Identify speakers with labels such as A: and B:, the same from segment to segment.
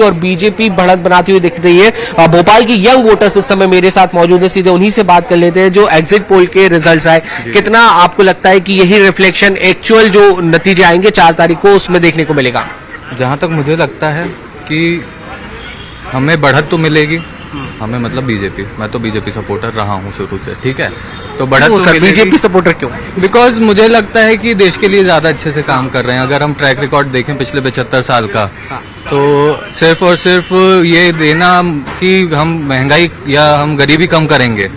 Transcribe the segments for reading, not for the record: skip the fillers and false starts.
A: और बीजेपी बढ़त बनाती हुई दिख रही है। भोपाल की यंग वोटर्स इस समय मेरे साथ मौजूद है, सीधे उन्हीं से बात कर लेते हैं। जो एग्जिट पोल के रिजल्ट्स आए, कितना आपको लगता है कि यही रिफ्लेक्शन एक्चुअल जो नतीजे आएंगे 4 तारीख को उसमें देखने को मिलेगा?
B: जहाँ तक मुझे लगता है कि हमें बढ़त तो मिलेगी, हमें मतलब बीजेपी, मैं तो बीजेपी सपोर्टर रहा हूँ शुरू से, ठीक है, तो बढ़त तो मिलेगी।
A: बीजेपी सपोर्टर क्यों?
B: बिकॉज मुझे लगता है कि देश के लिए ज़्यादा अच्छे से काम कर रहे हैं। अगर हम ट्रैक रिकॉर्ड देखें पिछले 75 साल का, तो सिर्फ और सिर्फ ये देना कि हम महंगाई या हम गरीबी कम करेंगे,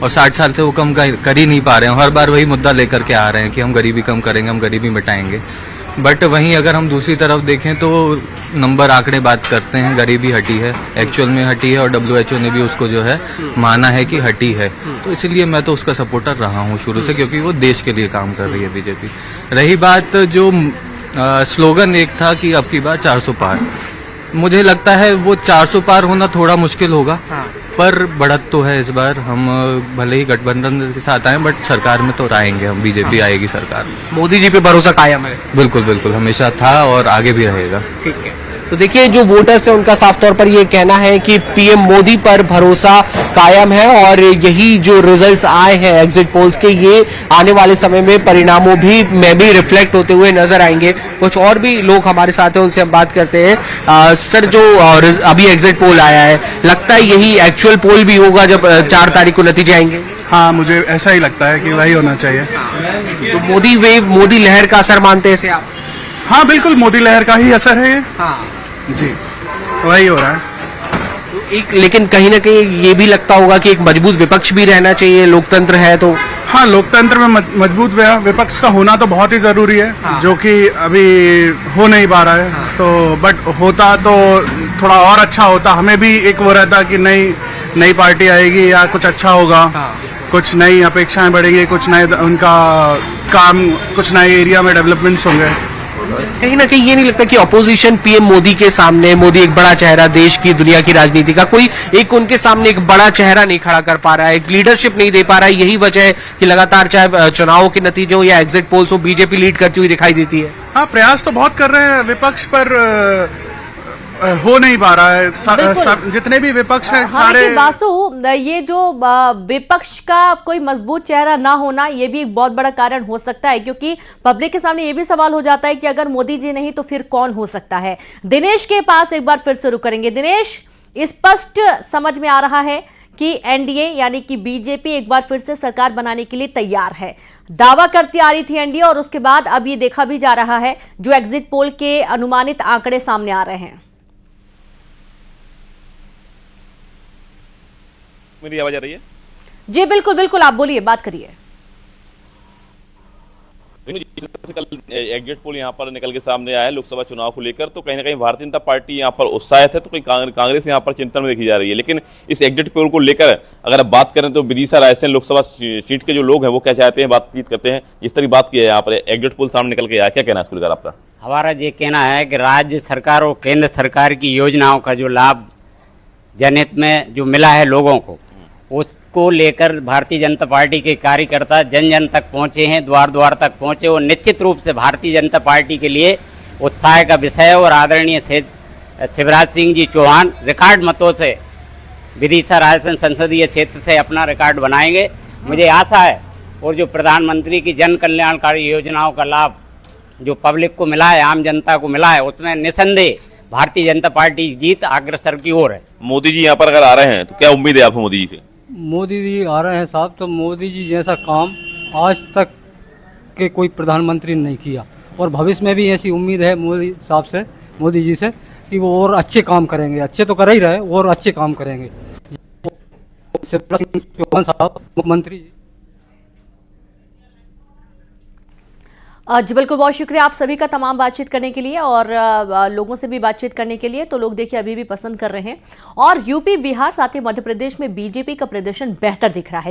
B: और 60 साल से वो कम कर ही नहीं पा रहे हैं। हर बार वही मुद्दा लेकर के आ रहे हैं कि हम गरीबी कम करेंगे, हम गरीबी मिटाएंगे। बट वहीं अगर हम दूसरी तरफ देखें तो नंबर आंकड़े बात करते हैं, गरीबी हटी है, एक्चुअल में हटी है, और WHO ने भी उसको जो है माना है कि हटी है। तो इसलिए मैं तो उसका सपोर्टर रहा हूँ शुरू से, क्योंकि वो देश के लिए काम कर रही है बीजेपी। रही बात जो स्लोगन एक था कि अब की बार 400 पार, मुझे लगता है वो 400 पार होना थोड़ा मुश्किल होगा, पर बढ़त तो है इस बार। हम भले ही गठबंधन के साथ आए, बट सरकार में तो आएंगे हम, बीजेपी आएगी सरकार में।
A: मोदी जी पे भरोसा कायम है?
B: बिल्कुल बिल्कुल, हमेशा था और आगे भी रहेगा।
A: ठीक है, तो देखिए जो वोटर्स है उनका साफ तौर पर ये कहना है कि पीएम मोदी पर भरोसा कायम है, और यही जो रिजल्ट्स आए हैं एग्जिट पोल्स के, ये आने वाले समय में परिणामों में भी रिफ्लेक्ट होते हुए नजर आएंगे। कुछ और भी लोग हमारे साथ हैं, उनसे हम बात करते हैं। सर, जो अभी एग्जिट पोल आया है, लगता है यही एक्चुअल पोल भी होगा जब 4 तारीख को नतीजे आएंगे?
C: हाँ, मुझे ऐसा ही लगता है कि वही होना चाहिए।
A: तो मोदी वेव, मोदी लहर का असर मानते हैं इसे आप?
C: हाँ बिल्कुल, मोदी लहर का ही असर है ये।
A: हाँ
C: जी, वही हो रहा है।
A: एक, लेकिन कहीं ना कहीं ये भी लगता होगा कि एक मजबूत विपक्ष भी रहना चाहिए, लोकतंत्र है तो।
C: हाँ, लोकतंत्र में मजबूत विपक्ष का होना तो बहुत ही जरूरी है।
A: हाँ।
C: जो कि अभी हो नहीं पा रहा है।
A: हाँ।
C: तो बट होता तो थोड़ा और अच्छा होता, हमें भी एक वो रहता कि नई पार्टी आएगी या कुछ अच्छा होगा।
A: हाँ।
C: कुछ नई अपेक्षाएं बढ़ेंगी, कुछ नए उनका काम, कुछ नए एरिया में डेवलपमेंट्स होंगे।
A: कहीं ना कहीं ये नहीं लगता कि ऑपोजिशन पीएम मोदी के सामने, मोदी एक बड़ा चेहरा देश की, दुनिया की राजनीति का, कोई एक उनके सामने एक बड़ा चेहरा नहीं खड़ा कर पा रहा है, एक लीडरशिप नहीं दे पा रहा है? यही वजह है कि लगातार चाहे चुनावों के नतीजे हो या एग्जिट पोल्स हो, बीजेपी लीड करती हुई दिखाई देती है।
C: हाँ, प्रयास तो बहुत कर रहे हैं विपक्ष, पर हो नहीं पा रहा है। जितने भी विपक्ष हैं सारे।
D: लेकिन वासु, ये जो विपक्ष का कोई मजबूत चेहरा ना होना, ये भी एक बहुत बड़ा कारण हो सकता है, क्योंकि पब्लिक के सामने ये भी सवाल हो जाता है कि अगर मोदी जी नहीं तो फिर कौन हो सकता है। दिनेश के पास एक बार फिर से रुक करेंगे। दिनेश, स्पष्ट समझ में आ रहा है कि एनडीए यानी कि बीजेपी एक बार फिर से सरकार बनाने के लिए तैयार है। दावा करती आ रही थी एनडीए, और उसके बाद अब ये देखा भी जा रहा है जो एग्जिट पोल के अनुमानित आंकड़े सामने आ रहे हैं।
E: मेरी आवाज आ रही है?
D: जी बिल्कुल बिल्कुल, आप बोलिए, बात करिए।
E: कल एग्जिट पोल यहाँ पर निकल के सामने आया है लोकसभा चुनाव को लेकर, तो कहीं ना कहीं भारतीय जनता पार्टी यहाँ पर उत्साहित है, तो कहीं कांग्रेस यहाँ पर चिंतन में देखी जा रही है। लेकिन इस एग्जिट पोल को लेकर अगर आप बात करें तो विदिशा रायसेन लोकसभा सीट के जो लोग हैं वो क्या चाहते हैं, बातचीत करते हैं। जिस तरह बात की है यहाँ पर एग्जिट पोल सामने निकल के आया, क्या कहना है इसको लेकर आपका?
F: हमारा ये कहना है कि राज्य सरकार और केंद्र सरकार की योजनाओं का जो लाभ जनहित में जो मिला है लोगों को, उसको लेकर भारतीय जनता पार्टी के कार्यकर्ता जन जन तक पहुंचे हैं, द्वार द्वार तक पहुंचे, और निश्चित रूप से भारतीय जनता पार्टी के लिए उत्साह का विषय है। और आदरणीय शिवराज सिंह जी चौहान रिकॉर्ड मतों से विदिशा रायसेन संसदीय क्षेत्र से अपना रिकॉर्ड बनाएंगे, मुझे आशा है। और जो प्रधानमंत्री की जन कल्याणकारी योजनाओं का लाभ जो पब्लिक को मिला है, आम जनता को मिला है, उसमें निसंदेह भारतीय जनता पार्टी जीत अग्रसर की ओर है।
E: मोदी जी यहाँ पर अगर आ रहे हैं तो क्या उम्मीद है आपको मोदी जी से?
G: मोदी जी आ रहे हैं साहब, तो मोदी जी जैसा काम आज तक के कोई प्रधानमंत्री ने नहीं किया, और भविष्य में भी ऐसी उम्मीद है मोदी साहब से, मोदी जी से, कि वो और अच्छे काम करेंगे। अच्छे तो कर ही रहे, और अच्छे काम करेंगे। चौहान साहब मुख्यमंत्री जी।
D: जी बिल्कुल, बहुत शुक्रिया आप सभी का तमाम बातचीत करने के लिए, और लोगों से भी बातचीत करने के लिए। तो लोग देखिए अभी भी पसंद कर रहे हैं, और यूपी, बिहार, साथ ही मध्य प्रदेश में बीजेपी का प्रदर्शन बेहतर दिख रहा है।